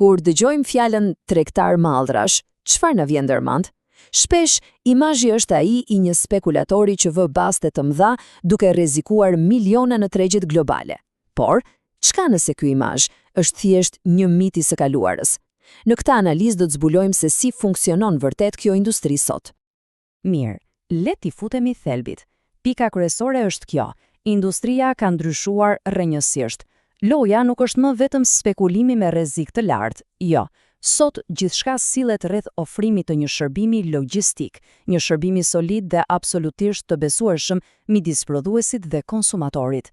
Kur dëgjojmë fjalën tregtar mallrash, çfarë na vjen ndërmend? Shpesh, imazhi është ai i një spekulatori që vë baste të mëdha duke rrezikuar miliona në tregjet globale. Por, çka nëse ky imazh është thjesht një mit i së kaluarës? Në këtë analizë do të zbulojmë se si funksionon vërtet kjo industri sot. Mirë, le t'i futemi thelbit. Pika kryesore është kjo: industria ka ndryshuar rrënjësisht. Loja nuk është më vetëm spekulimi me rrezik të lartë, jo. Sot gjithçka sillet rreth ofrimit të një shërbimi logjistik, një shërbimi solid dhe absolutisht të besueshëm midis prodhuesit dhe konsumatorit.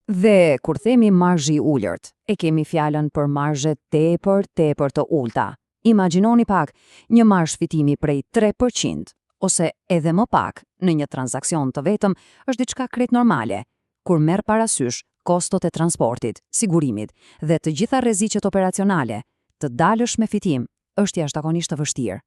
Dhe kur themi marzhi i ulërt, e kemi fjalën për marzhe tepër të ulta. Imagjinoni pak, një marzh fitimi prej 3%, ose edhe më pak në një transakcion të vetëm është diçka krejt normale, kur merr parasysh kostot e transportit, sigurimit dhe të gjitha rreziqet operacionale. Të dalësh me fitim është jashtëzakonisht të vështirë.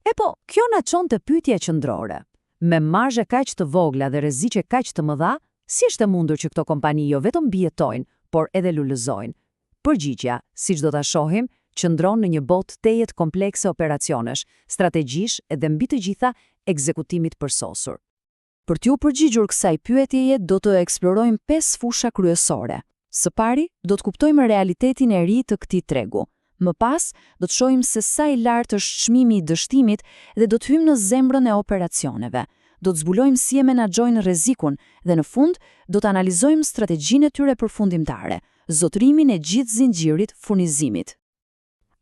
E po, kjo na çon te pyetja qendrore. Me marzhe kaq të vogla dhe rreziqe kaq të mëdha, si është e mundur që këto kompani jo vetëm mbijetojnë, por edhe lulëzojnë? Përgjigjja, siç do ta shohim, qëndron në një botë tejet komplekse operacionesh, strategjish edhe mbi të gjitha ekzekutimit përsosur. Për t'ju përgjigjur kësaj pyetjeje, do të eksplorojmë 5 fusha kryesore. Së pari, do të kuptojmë realitetin e ri të këtij tregu. Më pas, do të shohim se sa i lartë është çmimi i dështimit dhe do të hyjmë në zemrën e operacioneve. Do të zbulojmë si e menaxhojnë rrezikun dhe në fund do të analizojmë strategjinë e tyre përfundimtare, zotrimin e gjithë zinxhirit furnizimit.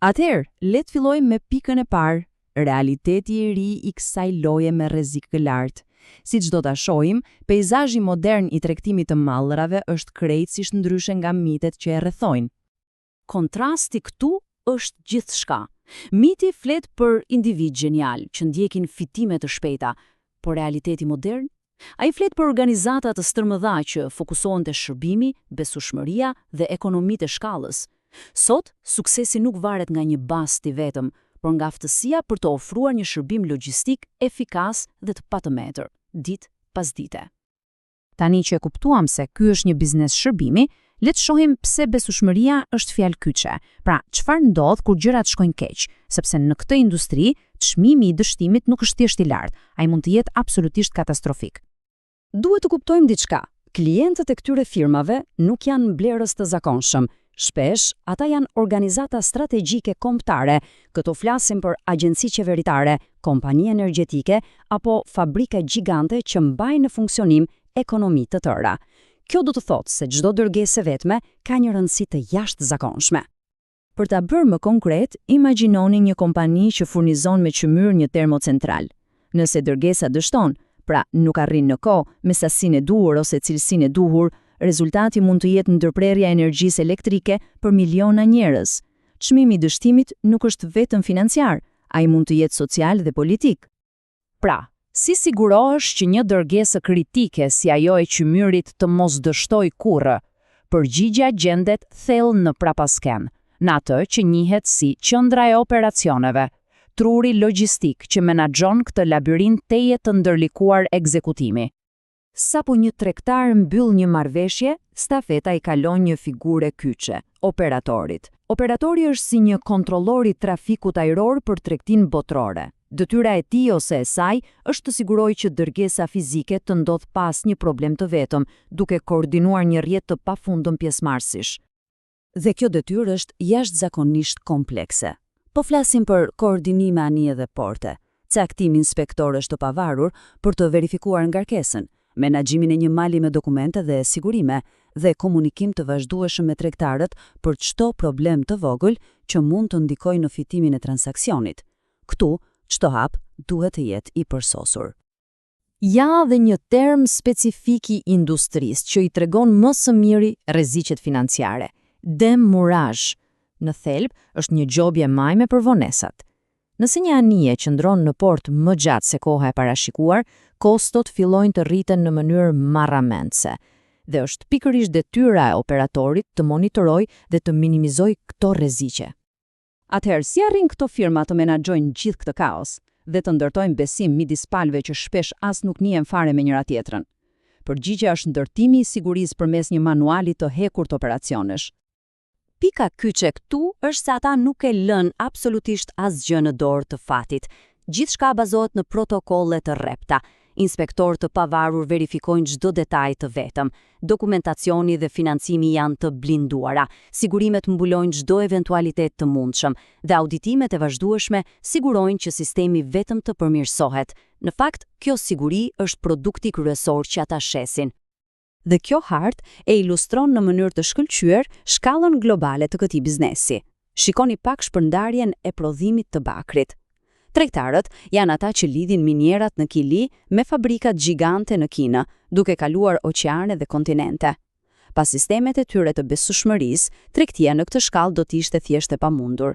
Atëherë, le të fillojmë me pikën e parë, realiteti i ri i kësaj loje me rrezik të lartë. Siç do ta shohim, peizazhi modern i tregtimit të mallrave është krejtësisht ndryshe nga mitet që e rrethojnë. Kontrasti këtu është gjithçka. Miti flet për individ genial që ndjekin fitime të shpejta, por realiteti modern, ai flet për organizata të stërmëdha që fokusohen te shërbimi, besueshmëria dhe ekonomitë e shkallës. Sot, suksesi nuk varet nga një bast i vetëm, por nga aftësia për të ofruar një shërbim logjistik efikas dhe të patëmetër, ditë pas dite. Tani që e kuptuam se ky është një biznes shërbimi, le të shohim pse besueshmëria është fjalë kyçe. Pra, çfarë ndodh kur gjërat shkojnë keq? Sepse në këtë industri, çmimi i dështimit nuk është thjesht i lartë, ai mund të jetë absolutisht katastrofik. Duhet të kuptojmë diçka. Klientët e këtyre firmave nuk janë mblerës të zakonshëm. Shpesh, ata janë organizata strategjike kombëtare, këto flasim për agjenci qeveritare, kompani energjetike apo fabrika gjigante që mbajnë në funksionim ekonomi të tëra. Kjo do të thotë se çdo dërgesë vetme ka një rëndësi të jashtëzakonshme. Për ta bërë më konkret, imagjinoni një kompani që furnizon me qymyr një termocentral. Nëse dërgesa dështon, pra nuk arrin në kohë me sasinë e duhur ose cilësinë e duhur, rezultati mund të jetë ndërprerja e energjisë elektrike për miliona njerëz. Çmimi i dështimit nuk është vetëm financiar, ai mund të jetë social dhe politik. Pra, si sigurohesh që një dërgesë kritike si ajo e qymyrit të mos dështoj kurrë? Përgjigjja gjendet thellë në prapasken, në atë që njihet si qendra e operacioneve, truri logjistik që menaxhon këtë labirint teje të ndërlikuar ekzekutimi. Sapo një tregtar mbyll një marrëveshje, stafeta i kalon një figure kyçe, operatorit. Operatori është si një kontrollor i trafikut ajror për tregtinë botërore. Detyra e tij ose e saj është të sigurojë që dërgesa fizike të ndodh pas një problem të vetëm, duke koordinuar një rrjet të pafundëm pjesëmarrësish. Dhe kjo detyrë është jashtëzakonisht komplekse. Po flasim për koordinime anije dhe porte, caktim inspektorësh të pavarur për të verifikuar ngarkesën, menaxhimin e një mali me dokumente dhe sigurime dhe komunikim të vazhdueshëm me tregtarët për çdo problem të vogël që mund të ndikojë në fitimin e transaksionit. Këtu, çdo hap duhet të jetë i përsosur. Ja dhe një term specifik i industrisë që i tregon më së miri rreziqet financiare. Demurrage. Në thelb është një gjobje majme për vonesat. Nëse një anije qëndron në port më gjatë se koha e parashikuar, kostot fillojnë të rriten në mënyrë marramendse. Dhe është pikërisht detyra e operatorit të monitorojë dhe të minimizojë këto rreziqe. Atëherë, si arrin këto firma të menaxhojnë gjithë këtë kaos dhe të ndërtojnë besim midis palëve që shpesh as nuk njihen fare me njëra tjetrën? Përgjigjja është ndërtimi i sigurisë përmes një manuali të hekur të operacionesh. pika kyçe këtu është se ata nuk e lën absolutisht asgjë në dorë të fatit. Gjithçka bazohet në protokolle të rrepta. Inspektorë të pavarur verifikojnë çdo detaj të vetëm. Dokumentacioni dhe financimi janë të blinduara. Sigurimet mbulojnë çdo eventualitet të mundshëm dhe auditimet e vazhdueshme sigurojnë që sistemi vetëm të përmirësohet. Në fakt, kjo siguri është produkti kryesor që ata shesin. Dhe kjo hartë e ilustron në mënyrë të shkëlqyer shkallën globale të këtij biznesi. Shikoni pak shpërndarjen e prodhimit të bakrit. Tregtarët janë ata që lidhin minierat në Kili me fabrikat gjigante në Kinë, duke kaluar oqeane dhe kontinente. Pa sistemet e tyre të besueshmërisë, tregtia në këtë shkallë do të ishte thjesht e pamundur.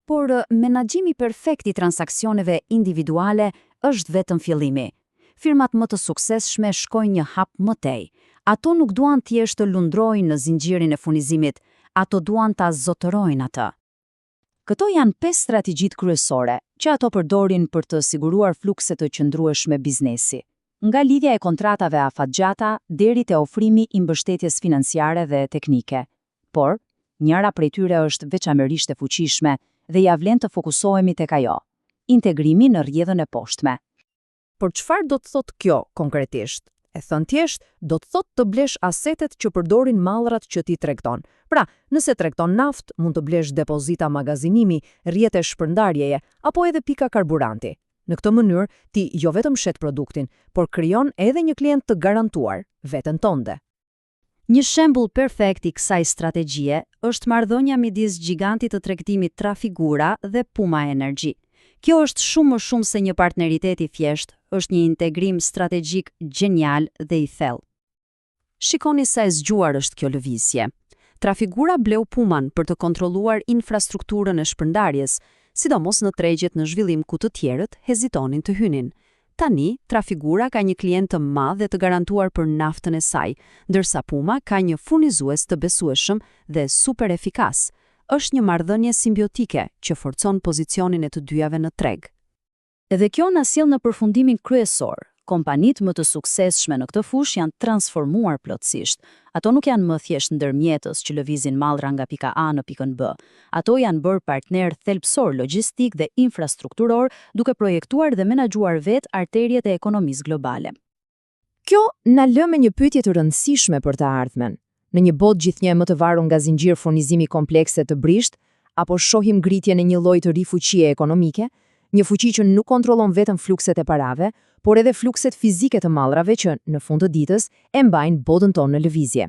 Por menaxhimi perfekt i transaksioneve individuale është vetëm fillimi. Firmat më të suksesshme shkojnë një hap më tej. Ato nuk duan thjesht të lundrojnë në zinxhirin e furnizimit, ato duan ta zotërojnë atë. Këto janë 5 strategjitë kryesore që ato përdorin për të siguruar flukse të qëndrueshme biznesi. Nga lidhja e kontratave afatgjata deri te ofrimi i mbështetjes financiare dhe teknike. Por, njëra prej tyre është veçanërisht e fuqishme dhe ja vlen të fokusohemi tek ajo: integrimi në rrjedhën e poshtme. Por çfarë do të thotë kjo konkretisht? E thënë thjesht, do të thotë të blesh asetet që përdorin mallrat që ti tregton. Pra, nëse tregton naftë, mund të blesh depozita magazinimi, rrjete shpërndarjeje apo edhe pika karburanti. Në këtë mënyrë, ti jo vetëm shet produktin, por krijon edhe një klient të garantuar, veten tënde. Një shembull perfekt i kësaj strategjie është marrëdhënia midis gigantit të tregtimit Trafigura dhe Puma Energy. Kjo është shumë më shumë se një partneritet i thjesht, është një integrim strategjik genial dhe i thellë. Shikoni sa e zgjuar është kjo lëvizje. Trafigura bleu Puman për të kontrolluar infrastrukturën e shpërndarjes, sidomos në tregjet në zhvillim ku të tjerët hezitonin të hynin. Tani, Trafigura ka një klient të madh dhe të garantuar për naftën e saj, ndërsa Puma ka një furnizues të besueshëm dhe super efikas. Është një marrëdhënie simbiotike që forcon pozicionin e të dyjave në treg. Edhe kjo na sjell në përfundimin kryesor. Kompanitë më të suksesshme në këtë fushë janë transformuar plotësisht. Ato nuk janë më thjesht ndërmjetës që lëvizin mallra nga pika A në pikën B. Ato janë bërë partner thelbësor logjistik dhe infrastrukturor, duke projektuar dhe menaxhuar vetë arterjet e ekonomisë globale. Kjo na lë me një pyetje të rëndësishme për të ardhmen. Në një botë gjithnjë më të varur nga zinxhir furnizimi komplekse të brisht, apo shohim ngritjen e një lloji të ri fuqie ekonomike, një fuqi që nuk kontrollon vetëm flukset e parave, por edhe flukset fizike të mallrave që, në fund të ditës, e mbajnë botën tonë në lëvizje.